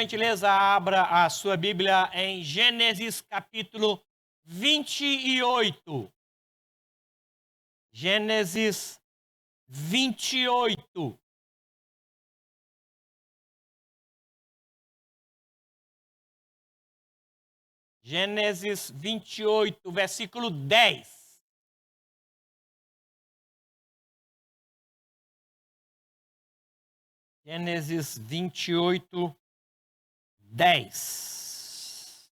Gentileza, abra a sua Bíblia em Gênesis capítulo 28. Gênesis 28. Gênesis 28, versículo 10. Gênesis 28, 10.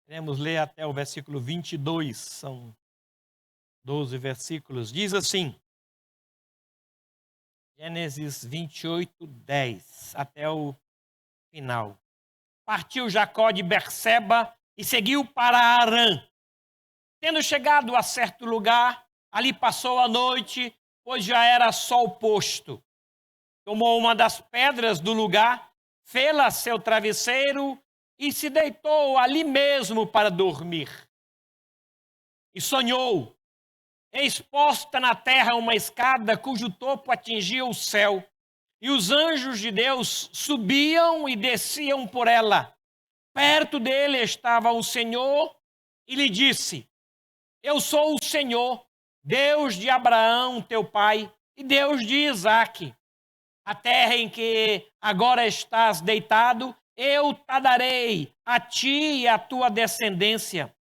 Queremos ler até o versículo 22, são 12 versículos. Diz assim, Gênesis 28, 10, até o final. Partiu Jacó de Berseba e seguiu para Harã. Tendo chegado a certo lugar, ali passou a noite, pois já era sol posto. Tomou uma das pedras do lugar, fê-la seu travesseiro e se deitou ali mesmo para dormir. E sonhou, eis posta na terra uma escada cujo topo atingia o céu, e os anjos de Deus subiam e desciam por ela. Perto dele estava o Senhor e lhe disse: Eu sou o Senhor, Deus de Abraão, teu pai, e Deus de Isaque. A terra em que agora estás deitado, eu te darei a ti e a tua descendência.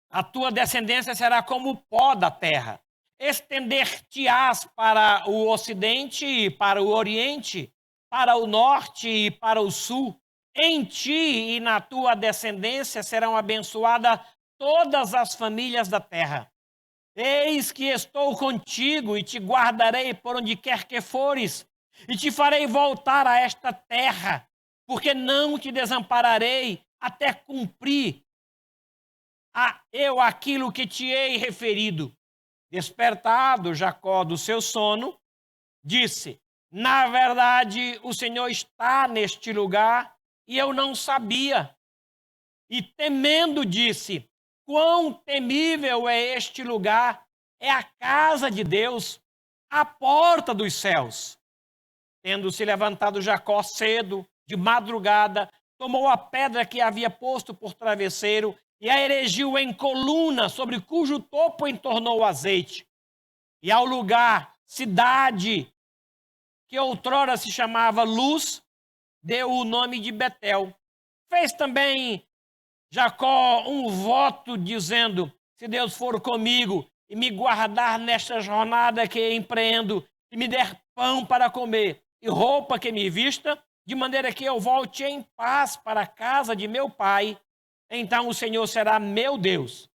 A tua descendência será como o pó da terra. Estender-te-ás para o ocidente e para o oriente, para o norte e para o sul. Em ti e na tua descendência serão abençoadas todas as famílias da terra. Eis que estou contigo e te guardarei por onde quer que fores, e te farei voltar a esta terra, porque não te desampararei até cumprir eu aquilo que te hei referido. Despertado Jacó do seu sono, disse: Na verdade, o Senhor está neste lugar e eu não sabia. E temendo, disse: Quão temível é este lugar! É a casa de Deus, a porta dos céus. Tendo se levantado Jacó cedo, de madrugada, tomou a pedra que havia posto por travesseiro e a erigiu em coluna, sobre cujo topo entornou o azeite. E ao lugar, cidade, que outrora se chamava Luz, deu o nome de Betel. Fez também Jacó um voto dizendo: Se Deus for comigo e me guardar nesta jornada que empreendo, e me der pão para comer e roupa que me vista, de maneira que eu volte em paz para a casa de meu pai, então o Senhor será meu Deus,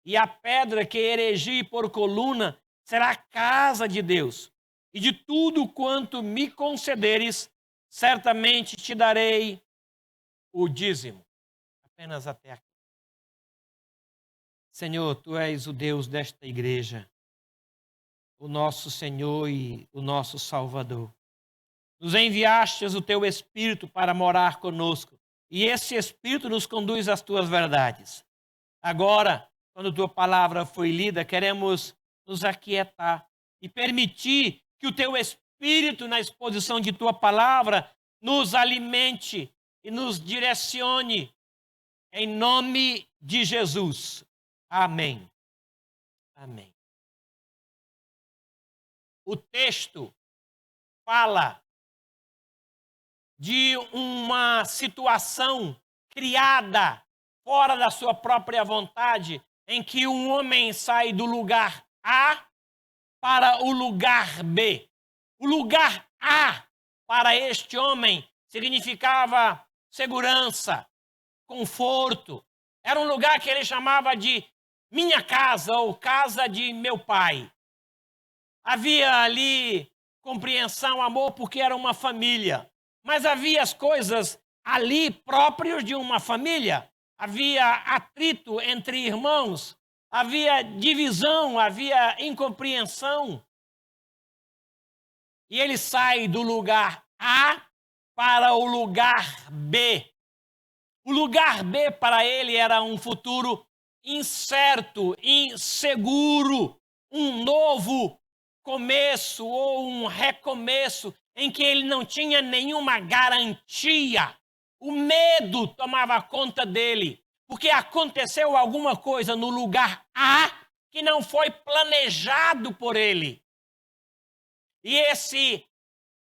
e a pedra que erigi por coluna será a casa de Deus, e de tudo quanto me concederes, certamente te darei o dízimo. Apenas até aqui. Senhor, Tu és o Deus desta igreja, o nosso Senhor e o nosso Salvador. Nos enviastes o Teu Espírito para morar conosco, e esse Espírito nos conduz às Tuas verdades. Agora, quando Tua palavra foi lida, queremos nos aquietar e permitir que o Teu Espírito, na exposição de Tua palavra, nos alimente e nos direcione, em nome de Jesus. Amém. Amém. O texto fala de uma situação criada fora da sua própria vontade, em que um homem sai do lugar A para o lugar B. O lugar A para este homem significava segurança, conforto. Era um lugar que ele chamava de minha casa ou casa de meu pai. Havia ali compreensão, amor, porque era uma família. Mas havia as coisas ali próprias de uma família. Havia atrito entre irmãos, havia divisão, havia incompreensão. E ele sai do lugar A para o lugar B. O lugar B para ele era um futuro incerto, inseguro, um novo começo ou um recomeço em que ele não tinha nenhuma garantia. O medo tomava conta dele, porque aconteceu alguma coisa no lugar A que não foi planejado por ele. E esse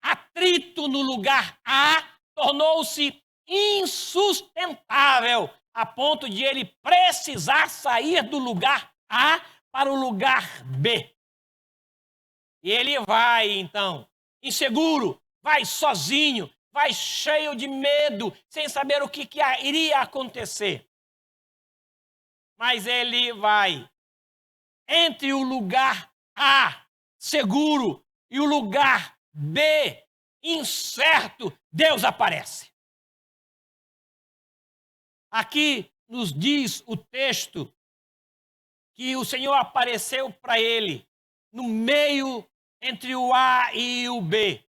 atrito no lugar A tornou-se insustentável, a ponto de ele precisar sair do lugar A para o lugar B. E ele vai, então, inseguro, vai sozinho, vai cheio de medo, sem saber o que iria acontecer. Mas ele vai entre o lugar A, seguro, e o lugar B, incerto, Deus aparece. Aqui nos diz o texto que o Senhor apareceu para ele no meio entre o A e o B.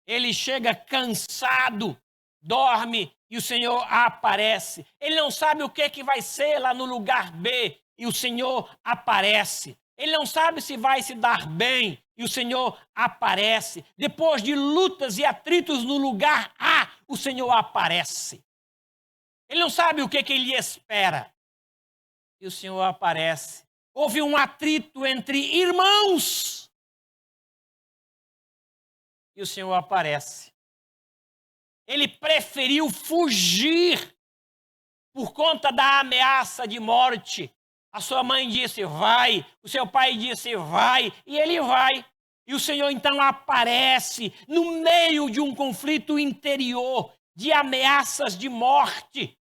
Ele chega cansado, dorme e o Senhor aparece. Ele não sabe o que vai ser lá no lugar B e o Senhor aparece. Ele não sabe se vai se dar bem e o Senhor aparece. Depois de lutas e atritos no lugar A, o Senhor aparece. Ele não sabe o que ele espera e o Senhor aparece. Houve um atrito entre irmãos e o Senhor aparece. Ele preferiu fugir por conta da ameaça de morte. A sua mãe disse, vai. O seu pai disse, vai. E ele vai. E o Senhor então aparece no meio de um conflito interior, de ameaças de morte.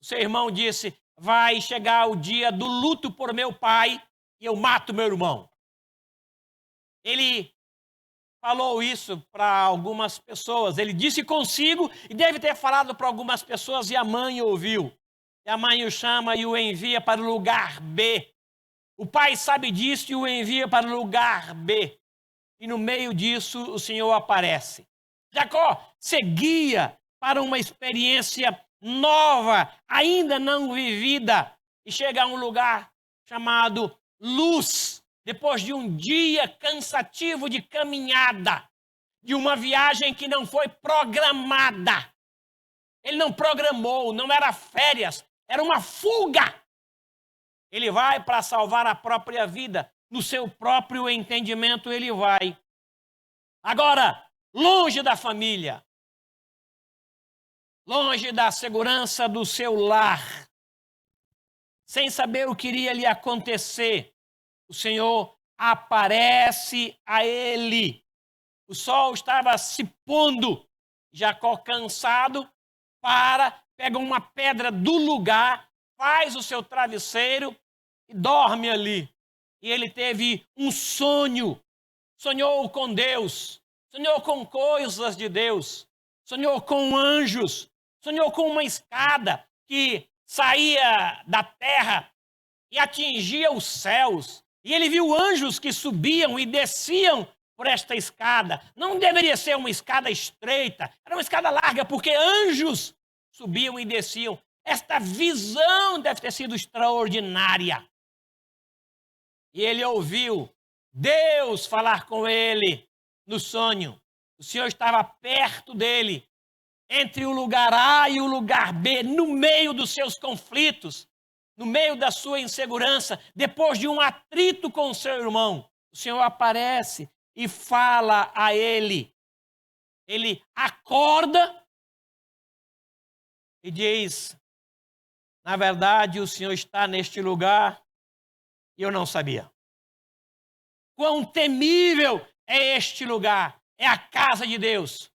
O seu irmão disse, vai chegar o dia do luto por meu pai e eu mato meu irmão. Ele falou isso para algumas pessoas. Ele disse consigo e deve ter falado para algumas pessoas e a mãe ouviu. E a mãe o chama e o envia para o lugar B. O pai sabe disso e o envia para o lugar B. E no meio disso o Senhor aparece. Jacó seguia para uma experiência nova, ainda não vivida, e chega a um lugar chamado Luz. Depois de um dia cansativo de caminhada, de uma viagem que não foi programada. Ele não programou, não era férias, era uma fuga. Ele vai para salvar a própria vida, no seu próprio entendimento ele vai. Agora, longe da família, longe da segurança do seu lar, sem saber o que iria lhe acontecer, o Senhor aparece a ele. O sol estava se pondo. Jacó, cansado, pega uma pedra do lugar, faz o seu travesseiro e dorme ali. E ele teve um sonho. Sonhou com Deus. Sonhou com coisas de Deus. Sonhou com anjos. Sonhou com uma escada que saía da terra e atingia os céus. E ele viu anjos que subiam e desciam por esta escada. Não deveria ser uma escada estreita, era uma escada larga, porque anjos subiam e desciam. Esta visão deve ter sido extraordinária. E ele ouviu Deus falar com ele no sonho. O Senhor estava perto dele, entre o lugar A e o lugar B, no meio dos seus conflitos, no meio da sua insegurança, depois de um atrito com o seu irmão. O Senhor aparece e fala a ele. Ele acorda e diz, na verdade, o Senhor está neste lugar e eu não sabia. Quão temível é este lugar. É a casa de Deus.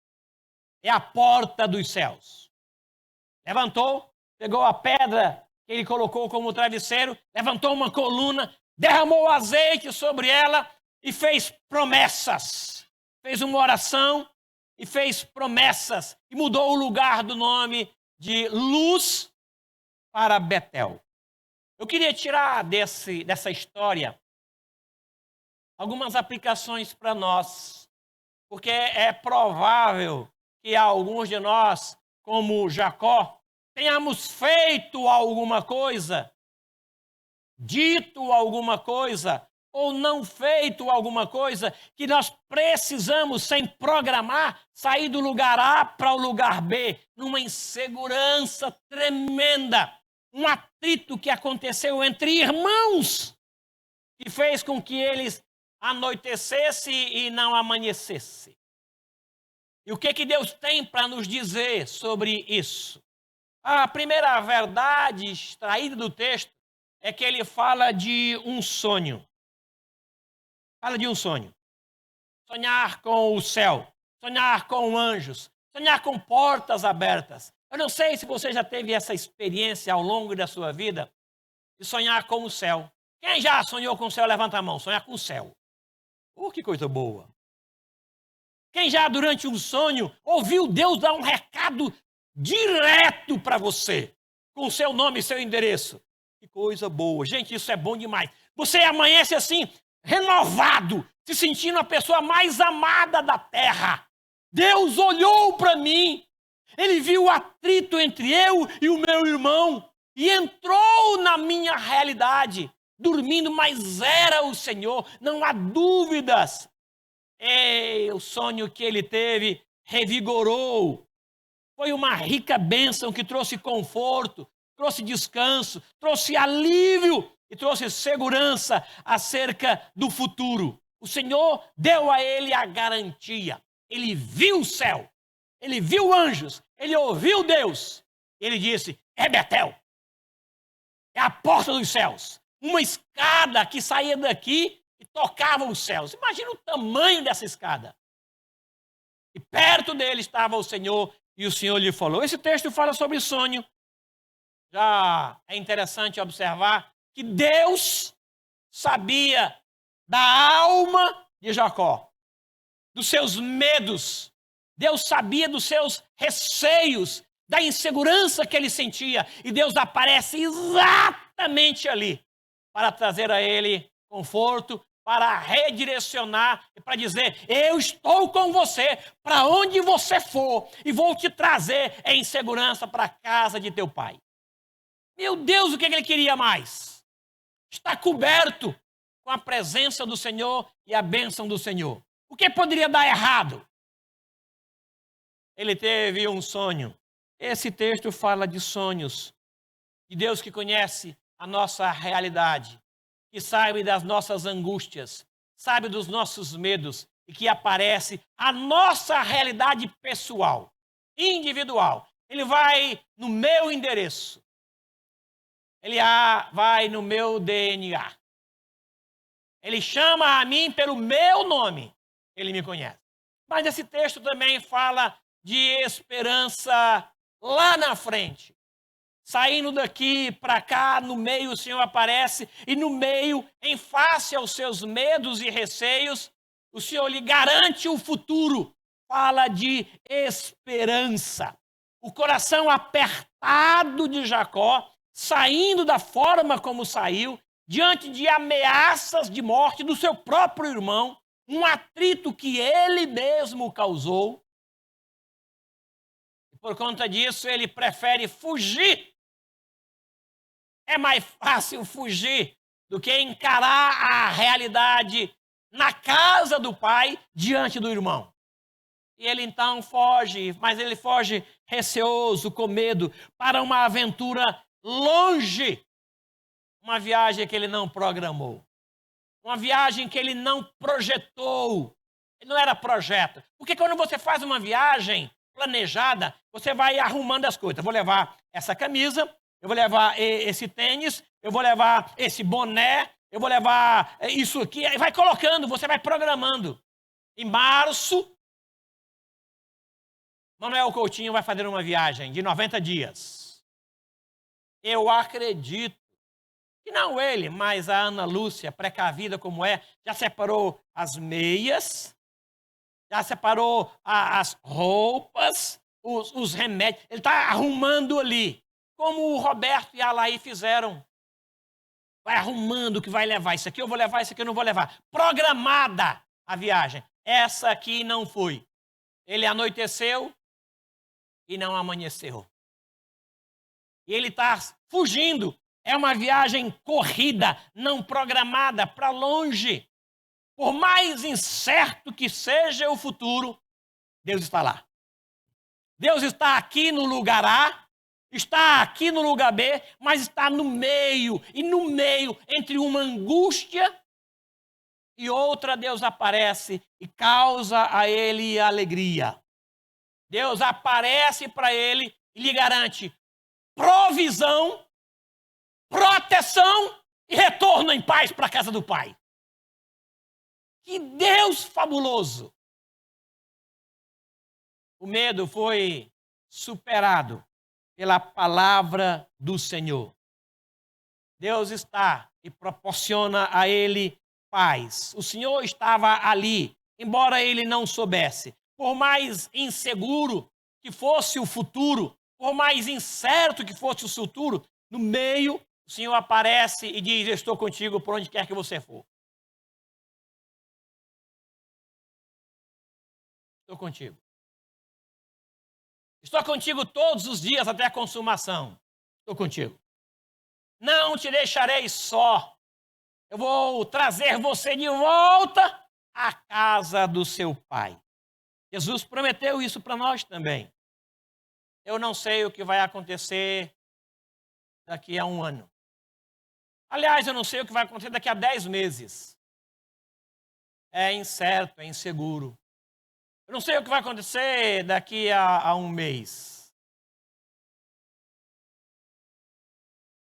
É a porta dos céus. Levantou, pegou a pedra que ele colocou como travesseiro, levantou uma coluna, derramou azeite sobre ela e fez promessas. Fez uma oração e fez promessas. E mudou o lugar do nome de Luz para Betel. Eu queria tirar dessa história algumas aplicações para nós, porque é provável que alguns de nós, como Jacó, tenhamos feito alguma coisa dito alguma coisa ou não feito alguma coisa que nós precisamos, sem programar, sair do lugar A para o lugar B, numa insegurança tremenda, um atrito que aconteceu entre irmãos, que fez com que eles anoitecessem e não amanhecessem. E o que Deus tem para nos dizer sobre isso? A primeira verdade extraída do texto é que ele fala de um sonho. Fala de um sonho. Sonhar com o céu, sonhar com anjos, sonhar com portas abertas. Eu não sei se você já teve essa experiência ao longo da sua vida de sonhar com o céu. Quem já sonhou com o céu, levanta a mão. Sonhar com o céu. Que coisa boa. Quem já, durante um sonho, ouviu Deus dar um recado direto para você, com o seu nome e seu endereço? Que coisa boa. Gente, isso é bom demais. Você amanhece assim, renovado, se sentindo a pessoa mais amada da terra. Deus olhou para mim, ele viu o atrito entre eu e o meu irmão e entrou na minha realidade, dormindo, mas era o Senhor, não há dúvidas. O sonho que ele teve revigorou. Foi uma rica bênção que trouxe conforto, trouxe descanso, trouxe alívio e trouxe segurança acerca do futuro. O Senhor deu a ele a garantia. Ele viu o céu, ele viu anjos, ele ouviu Deus. Ele disse: é Betel, é a porta dos céus. Uma escada que saía daqui e tocava os céus. Imagina o tamanho dessa escada. E perto dele estava o Senhor, e o Senhor lhe falou. Esse texto fala sobre sonho. Já é interessante observar que Deus sabia da alma de Jacó, dos seus medos. Deus sabia dos seus receios, da insegurança que ele sentia. E Deus aparece exatamente ali para trazer a ele conforto, para redirecionar e para dizer: eu estou com você para onde você for e vou te trazer em segurança para a casa de teu pai. Meu Deus, o que ele queria mais? Está coberto com a presença do Senhor e a bênção do Senhor. O que poderia dar errado? Ele teve um sonho. Esse texto fala de sonhos, de Deus que conhece a nossa realidade, que sabe das nossas angústias, sabe dos nossos medos e que aparece a nossa realidade pessoal, individual. Ele vai no meu endereço. Ele vai no meu DNA. Ele chama a mim pelo meu nome. Ele me conhece. Mas esse texto também fala de esperança lá na frente. Saindo daqui para cá, no meio o Senhor aparece, e no meio, em face aos seus medos e receios, o Senhor lhe garante o futuro. Fala de esperança. O coração apertado de Jacó, saindo da forma como saiu, diante de ameaças de morte do seu próprio irmão, um atrito que ele mesmo causou. E por conta disso, ele prefere fugir. É mais fácil fugir do que encarar a realidade na casa do pai diante do irmão. E ele então foge, mas ele foge receoso, com medo, para uma aventura longe. Uma viagem que ele não programou. Uma viagem que ele não projetou. Não era projeto. Porque quando você faz uma viagem planejada, você vai arrumando as coisas. Eu vou levar essa camisa, eu vou levar esse tênis, eu vou levar esse boné, eu vou levar isso aqui. Vai colocando, você vai programando. Em março, Manuel Coutinho vai fazer uma viagem de 90 dias. Eu acredito que não ele, mas a Ana Lúcia, precavida como é, já separou as meias, já separou as roupas, os remédios. Ele está arrumando ali, como o Roberto e a Laí fizeram. Vai arrumando o que vai levar. Isso aqui eu vou levar, isso aqui eu não vou levar. Programada a viagem. Essa aqui não foi. Ele anoiteceu e não amanheceu. E ele está fugindo É uma viagem corrida, não programada, para longe. Por mais incerto que seja o futuro, Deus está lá. Deus está aqui no lugar A, está aqui no lugar B, mas está no meio. E no meio, entre uma angústia e outra, Deus aparece e causa a ele alegria. Deus aparece para ele e lhe garante provisão, proteção e retorno em paz para a casa do Pai. Que Deus fabuloso! O medo foi superado pela palavra do Senhor. Deus está e proporciona a ele paz. O Senhor estava ali, embora ele não soubesse. Por mais inseguro que fosse o futuro, por mais incerto que fosse o futuro, no meio, o Senhor aparece e diz: eu estou contigo por onde quer que você for. Estou contigo. Estou contigo todos os dias até a consumação. Estou contigo. Não te deixarei só. Eu vou trazer você de volta à casa do seu pai. Jesus prometeu isso para nós também. Eu não sei o que vai acontecer daqui a 1 ano. Aliás, eu não sei o que vai acontecer daqui a 10 meses. É incerto, é inseguro. Eu não sei o que vai acontecer daqui a 1 mês.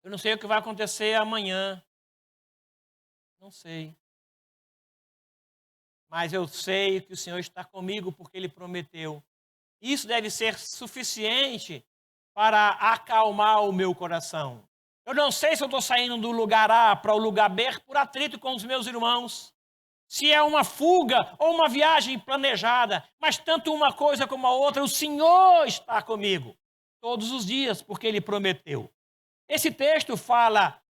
Eu não sei o que vai acontecer amanhã. Não sei. Mas eu sei que o Senhor está comigo porque Ele prometeu. Isso deve ser suficiente para acalmar o meu coração. Eu não sei se eu estou saindo do lugar A para o lugar B por atrito com os meus irmãos. Se é uma fuga ou uma viagem planejada, mas tanto uma coisa como a outra, o Senhor está comigo todos os dias, porque Ele prometeu. Esse texto fala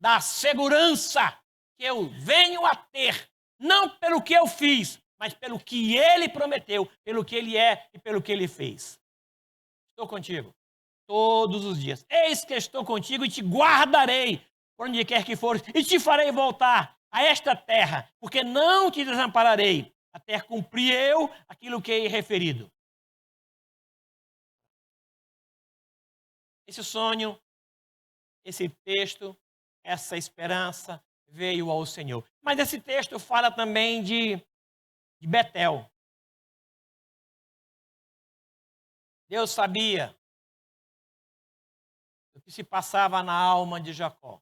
da segurança que eu venho a ter, não pelo que eu fiz, mas pelo que Ele prometeu, pelo que Ele é e pelo que Ele fez. Estou contigo todos os dias. Eis que estou contigo e te guardarei por onde quer que fores e te farei voltar a esta terra, porque não te desampararei até cumprir eu aquilo que hei referido. Esse sonho, esse texto, essa esperança veio ao Senhor. Mas esse texto fala também de Betel. Deus sabia o que se passava na alma de Jacó.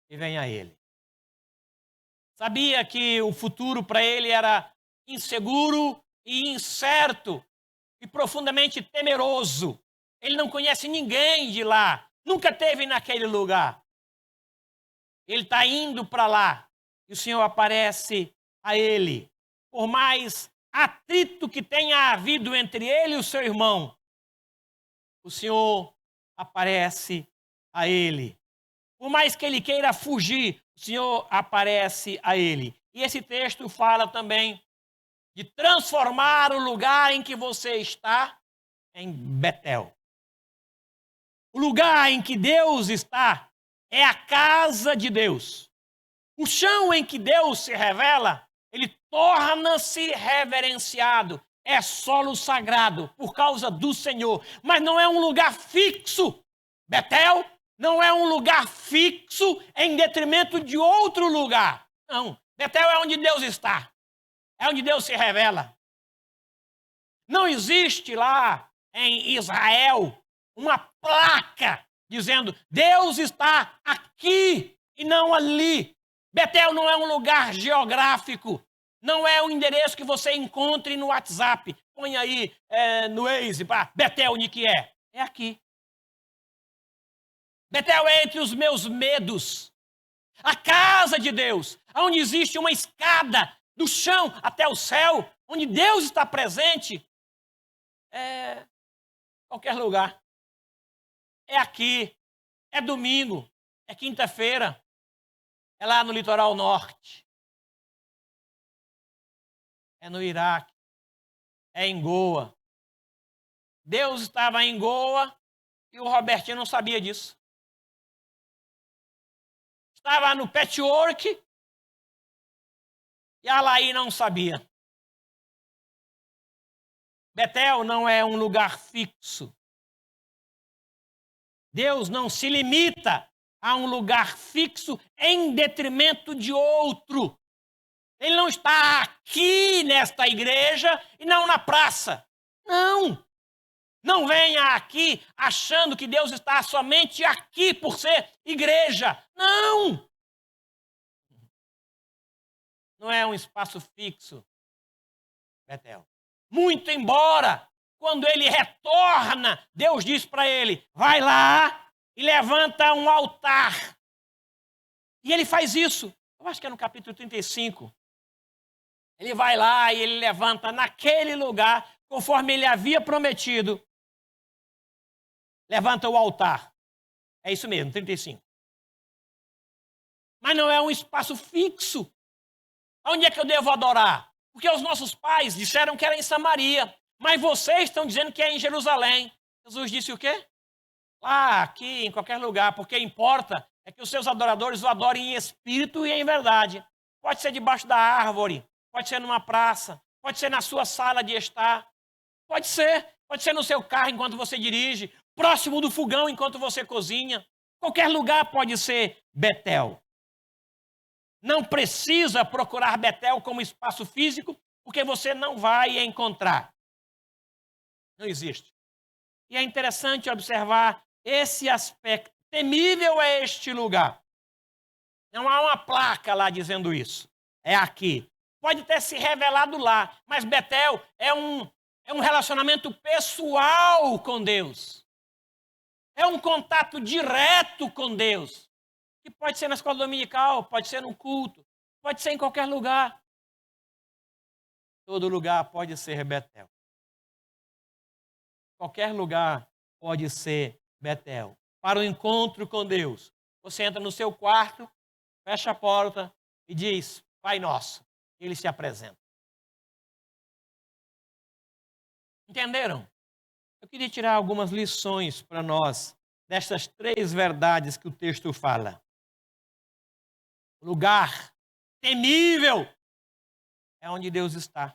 E vem a ele. Sabia que o futuro para ele era inseguro e incerto e profundamente temeroso. Ele não conhece ninguém de lá, nunca esteve naquele lugar. Ele está indo para lá e o Senhor aparece a ele. Por mais atrito que tenha havido entre ele e o seu irmão, o Senhor aparece a ele. Por mais que ele queira fugir, o Senhor aparece a ele. E esse texto fala também de transformar o lugar em que você está em Betel. O lugar em que Deus está é a casa de Deus. O chão em que Deus se revela, ele torna-se reverenciado. É solo sagrado por causa do Senhor. Mas não é um lugar fixo. Betel não é um lugar fixo em detrimento de outro lugar. Não. Betel é onde Deus está. É onde Deus se revela. Não existe lá em Israel uma placa dizendo Deus está aqui e não ali. Betel não é um lugar geográfico. Não é um endereço que você encontre no WhatsApp. Põe aí no Waze, Betel, onde que é? É aqui. Betel é entre os meus medos. A casa de Deus, onde existe uma escada do chão até o céu, onde Deus está presente, é qualquer lugar. É aqui, é domingo, é quinta-feira, é lá no litoral norte, é no Iraque, é em Goa. Deus estava em Goa e o Robertinho não sabia disso. estava no patchwork e a Laí não sabia. Betel não é um lugar fixo. Deus não se limita a um lugar fixo em detrimento de outro. Ele não está aqui nesta igreja e não na praça. Não. Não venha aqui achando que Deus está somente aqui por ser igreja. Não. Não é um espaço fixo, Betel. Muito embora, quando ele retorna, Deus diz para ele, vai lá e levanta um altar. E ele faz isso. Eu acho que é no capítulo 35. Ele vai lá e ele levanta naquele lugar, conforme ele havia prometido. Levanta o altar. É isso mesmo, 35. Mas não é um espaço fixo. Onde é que eu devo adorar? Porque os nossos pais disseram que era em Samaria. Mas vocês estão dizendo que é em Jerusalém. Jesus disse o quê? Lá, aqui, em qualquer lugar. Porque importa é que os seus adoradores o adorem em espírito e em verdade. Pode ser debaixo da árvore. Pode ser numa praça. Pode ser na sua sala de estar. Pode ser. Pode ser no seu carro enquanto você dirige. Próximo do fogão enquanto você cozinha. Qualquer lugar pode ser Betel. Não precisa procurar Betel como espaço físico, porque você não vai encontrar. Não existe. E é interessante observar esse aspecto. Temível é este lugar. Não há uma placa lá dizendo isso. É aqui. Pode ter se revelado lá, mas Betel é um relacionamento pessoal com Deus. É um contato direto com Deus. Que pode ser na escola dominical, pode ser no culto, pode ser em qualquer lugar. Todo lugar pode ser Betel. Qualquer lugar pode ser Betel. Para o encontro com Deus, você entra no seu quarto, fecha a porta e diz, Pai Nosso. Ele se apresenta. Entenderam? Eu queria tirar algumas lições para nós destas 3 verdades que o texto fala. Lugar temível é onde Deus está.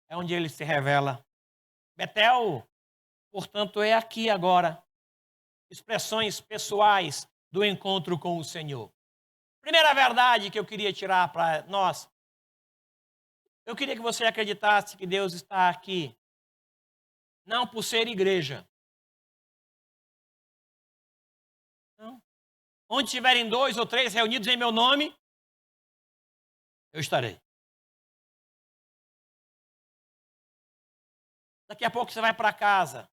É onde ele se revela. Betel, portanto, é aqui agora. Expressões pessoais do encontro com o Senhor. Primeira verdade que eu queria tirar para nós. Eu queria que você acreditasse que Deus está aqui. Não por ser igreja. Não. Onde estiverem 2 ou 3 reunidos em meu nome, eu estarei. Daqui a pouco você vai para casa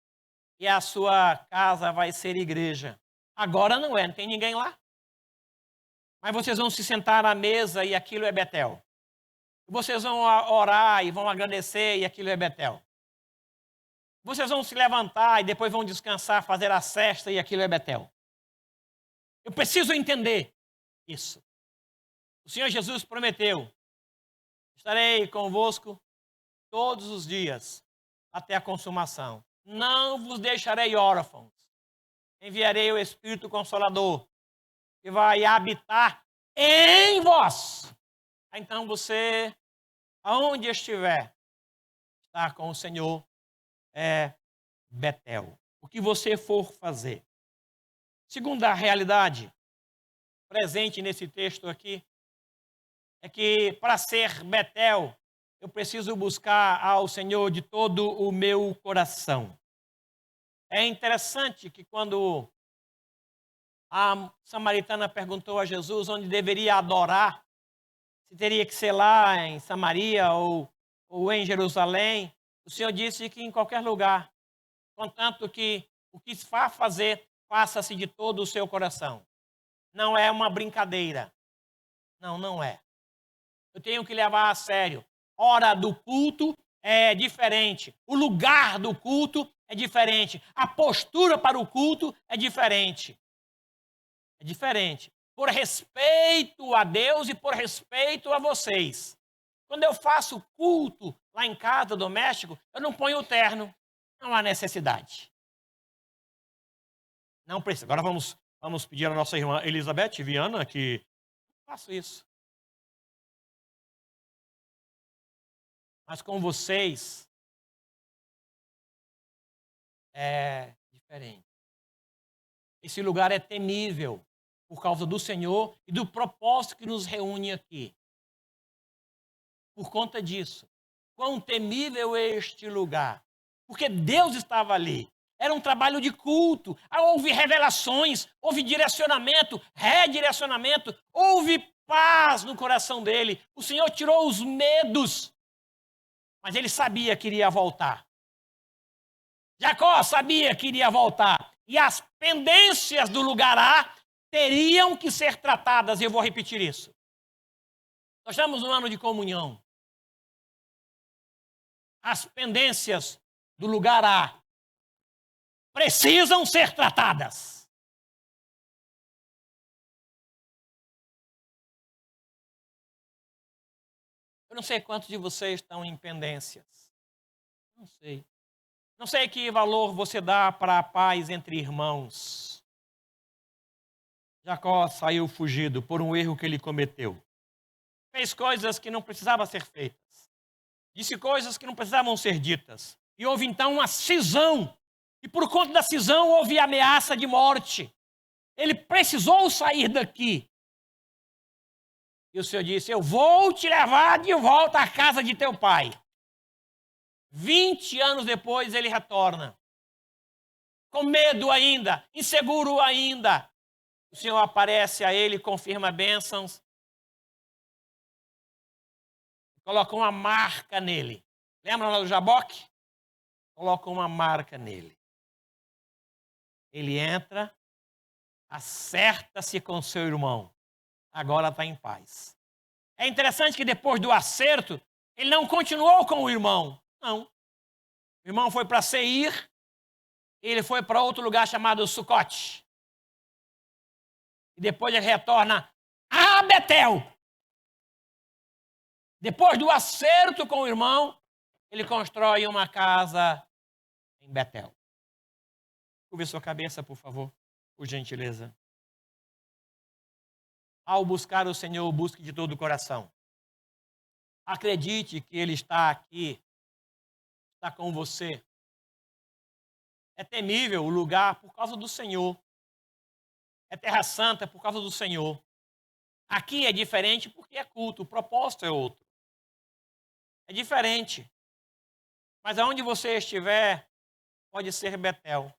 e a sua casa vai ser igreja. Agora não é, não tem ninguém lá. Mas vocês vão se sentar à mesa e aquilo é Betel. Vocês vão orar e vão agradecer e aquilo é Betel. Vocês vão se levantar e depois vão descansar, fazer a cesta e aquilo é Betel. Eu preciso entender isso. O Senhor Jesus prometeu, estarei convosco todos os dias até a consumação. Não vos deixarei órfãos. Enviarei o Espírito Consolador, que vai habitar em vós. Então você, aonde estiver, estar com o Senhor é Betel. O que você for fazer. Segunda realidade presente nesse texto aqui é que para ser Betel, eu preciso buscar ao Senhor de todo o meu coração. É interessante que quando a samaritana perguntou a Jesus onde deveria adorar, se teria que ser lá em Samaria ou em Jerusalém, o Senhor disse que em qualquer lugar, contanto que o que se vá fazer, faça-se de todo o seu coração. Não é uma brincadeira. Não, não é. Eu tenho que levar a sério. Hora do culto é diferente. O lugar do culto é diferente. A postura para o culto é diferente. É diferente. Por respeito a Deus e por respeito a vocês. Quando eu faço culto lá em casa, doméstico, eu não ponho o terno. Não há necessidade. Não precisa. Agora vamos Vamos pedir à nossa irmã Elizabeth Viana que faça isso. Mas com vocês é diferente. Esse lugar é temível por causa do Senhor e do propósito que nos reúne aqui. Por conta disso, quão temível é este lugar. Porque Deus estava ali. Era um trabalho de culto. Houve revelações, houve direcionamento, redirecionamento, houve paz no coração dele. O Senhor tirou os medos, mas ele sabia que iria voltar. Jacó sabia que iria voltar. E as pendências do lugar A teriam que ser tratadas. E eu vou repetir isso. Nós estamos no ano de comunhão. As pendências do lugar A precisam ser tratadas. Eu não sei quantos de vocês estão em pendências. Não sei. Não sei que valor você dá para a paz entre irmãos. Jacó saiu fugido por um erro que ele cometeu. Fez coisas que não precisavam ser feitas. Disse coisas que não precisavam ser ditas. E houve então uma cisão. E por conta da cisão houve ameaça de morte. Ele precisou sair daqui. E o Senhor disse: eu vou te levar de volta à casa de teu pai. 20 anos depois ele retorna. Com medo ainda, inseguro ainda. O Senhor aparece a ele, confirma bênçãos. Coloca uma marca nele. Lembra lá do Jaboque? Coloca uma marca nele. Ele entra, acerta-se com seu irmão. Agora está em paz. É interessante que depois do acerto, ele não continuou com o irmão. Não. O irmão foi para Seir, ele foi para outro lugar chamado Sucote. E depois ele retorna a Betel. Depois do acerto com o irmão, ele constrói uma casa em Betel. Curve sua cabeça, por favor, por gentileza. Ao buscar o Senhor, busque de todo o coração. Acredite que Ele está aqui, está com você. É temível o lugar por causa do Senhor. É terra santa por causa do Senhor. Aqui é diferente porque é culto, o propósito é outro. É diferente. Mas aonde você estiver, pode ser Betel.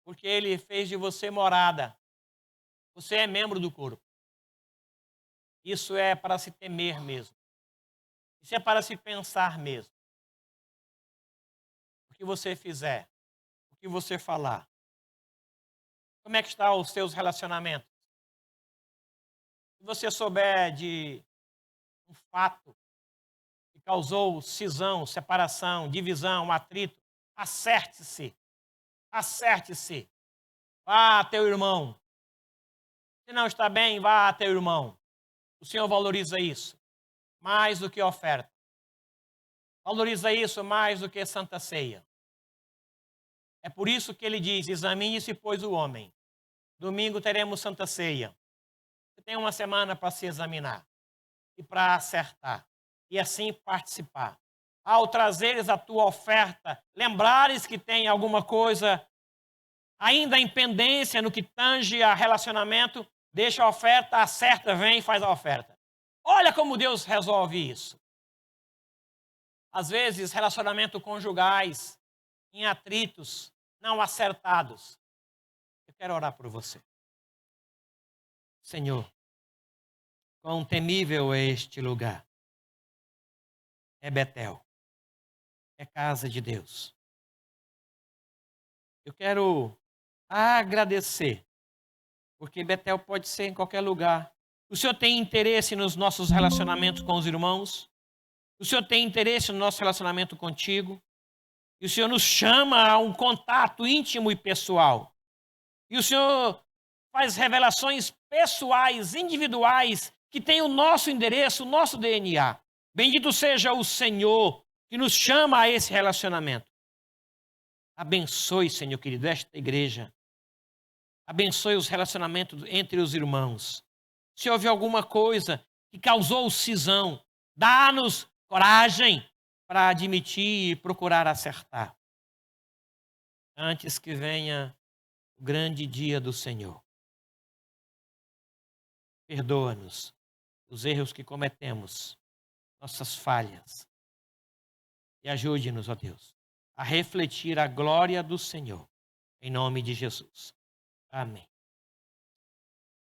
Porque Ele fez de você morada. Você é membro do corpo. Isso é para se temer mesmo. Isso é para se pensar mesmo. O que você fizer, o que você falar. Como é que estão os seus relacionamentos? Se você souber de um fato que causou cisão, separação, divisão, atrito, acerte-se. Acerte-se. Vá a teu irmão. Se não está bem, vá a teu irmão. O Senhor valoriza isso mais do que oferta. Valoriza isso mais do que Santa Ceia. É por isso que ele diz: examine-se, pois, o homem. Domingo teremos Santa Ceia. Você tem uma semana para se examinar e para acertar. E assim participar. Ao trazeres a tua oferta, lembrares que tem alguma coisa ainda em pendência no que tange a relacionamento, deixa a oferta, acerta, vem e faz a oferta. Olha como Deus resolve isso. Às vezes, relacionamentos conjugais em atritos, não acertados. Eu quero orar por você. Senhor, quão temível é este lugar. É Betel. É casa de Deus. Eu quero agradecer, porque Betel pode ser em qualquer lugar. O Senhor tem interesse nos nossos relacionamentos com os irmãos. O Senhor tem interesse no nosso relacionamento contigo. E o Senhor nos chama a um contato íntimo e pessoal. E o Senhor faz revelações pessoais, individuais, que têm o nosso endereço, o nosso DNA. Bendito seja o Senhor que nos chama a esse relacionamento. Abençoe, Senhor querido, esta igreja. Abençoe os relacionamentos entre os irmãos. Se houve alguma coisa que causou cisão, dá-nos coragem para admitir e procurar acertar. Antes que venha o grande dia do Senhor. Perdoa-nos os erros que cometemos, nossas falhas. E ajude-nos, ó Deus, a refletir a glória do Senhor. Em nome de Jesus. Amém.